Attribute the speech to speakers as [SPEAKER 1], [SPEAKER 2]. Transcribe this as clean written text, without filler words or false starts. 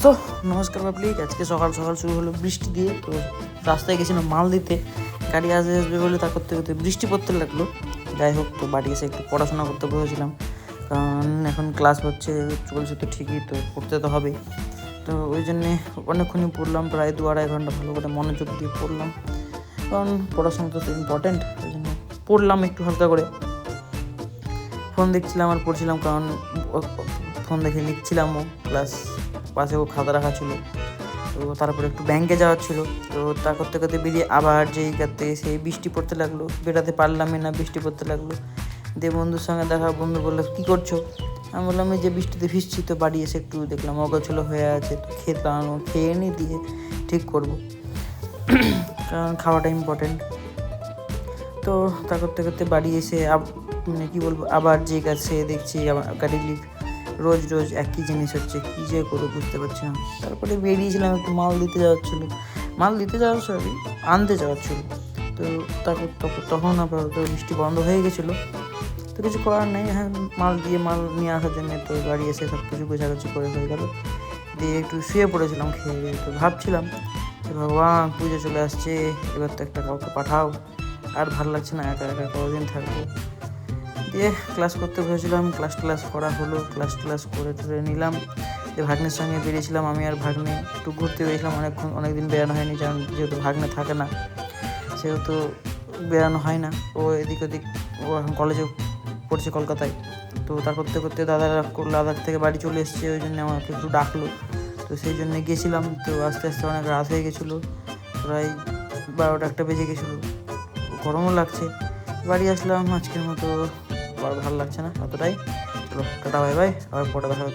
[SPEAKER 1] তো নমস্কার পাবলিক, আজকে সকাল সকাল শুরু হলো বৃষ্টি দিয়ে। তো রাস্তায় গেছিলাম মাল দিতে, গাড়ি আসবে আসবে বলে তা করতে করতে বৃষ্টি পড়তে লাগলো। যাই হোক, তো বাড়ি এসে একটু পড়াশোনা করতে বসেছিলাম, কারণ এখন ক্লাস চলছে তো ঠিকই, তো পড়তে তো হবেই। তো ওই জন্যে অনেকক্ষণই পড়লাম, প্রায় 2-2.5 ঘন্টা ভালো করে মনোযোগ দিয়ে পড়লাম, কারণ পড়াশোনা তো ইম্পর্টেন্ট। ওই জন্য পড়লাম একটু হালকা করে, ফোন দেখছিলাম আর পড়ছিলাম, কারণ ফোন দেখে লিখছিলামও, প্লাস পাশেও খাতা রাখা ছিল। তো তারপরে একটু ব্যাংকে যাওয়ার ছিল, তো তা করতে করতে বেরিয়ে আবার যেই কাতে সেই বৃষ্টি পড়তে লাগলো, বেরাতে পারলামই না, বৃষ্টি পড়তে লাগলো। দিয়ে বন্ধুর সঙ্গে দেখা, বন্ধু বললো কী করছো? আমি বললাম এই যে বৃষ্টিতে ভিজছি, তো বাড়ি এসে একটু দেখলাম অগোছালো হয়ে আছে, তো খেয়ে নিই, দিয়ে ঠিক করবো, কারণ খাওয়াটা ইম্পর্টেন্ট। তো তা করতে করতে বাড়ি এসে মানে কী বলবো, আবার যে কাছে দেখছি আমার গাড়ি লিক, রোজ রোজ একই জিনিস হচ্ছে, কী যে করে বুঝতে পারছি না। তারপরে বেরিয়েছিলাম একটু মাল দিতে যাওয়ার সরি আনতে যাওয়ার ছিল। তো তারপর তখন আপাতত বৃষ্টি বন্ধ হয়ে গেছিলো, তো কিছু করার নেই, হ্যাঁ মাল নিয়ে আসার জন্য। তো বাড়ি এসে সব কিছু গোছাগুছি করে হয়ে গেল, দিয়ে একটু শুয়ে পড়েছিলাম খেয়ে। তো ভাবছিলাম ভগবান, পুজো চলে আসছে, এবার তো একটা কাউকে পাঠাও, আর ভালো লাগছে না, একা একা কতদিন থাকবো। দিয়ে ক্লাস করতে বসেছিলাম, ক্লাস করা হলো, ক্লাস করে নিলাম। যে ভাগ্নের সঙ্গে বেরিয়েছিলাম, আমি আর ভাগ্নে একটু ঘুরতে বেরিয়েছিলাম, অনেকদিন বেরানো হয়নি, যেহেতু ভাগ্নে থাকে না সেহেতু বেরানো হয় না। ও এদিক ওদিক, ও এখন কলেজে পড়ছে কলকাতায়। তো তা করতে করতে দাদারা লাদাখ থেকে বাড়ি চলে এসছে, ওই জন্য আমাকে একটু ডাকলো, তো সেই জন্য গেছিলাম। তো আস্তে আস্তে অনেক রাত হয়ে গেছিলো, প্রায় 12টা বেজে গেছিলো, গরমও লাগছে। বাড়ি আসলাম, আজকের মতো আর ভালো লাগছে না এতটাই। চলো টাটা, বাই বাই, আবার পরে দেখা হচ্ছে।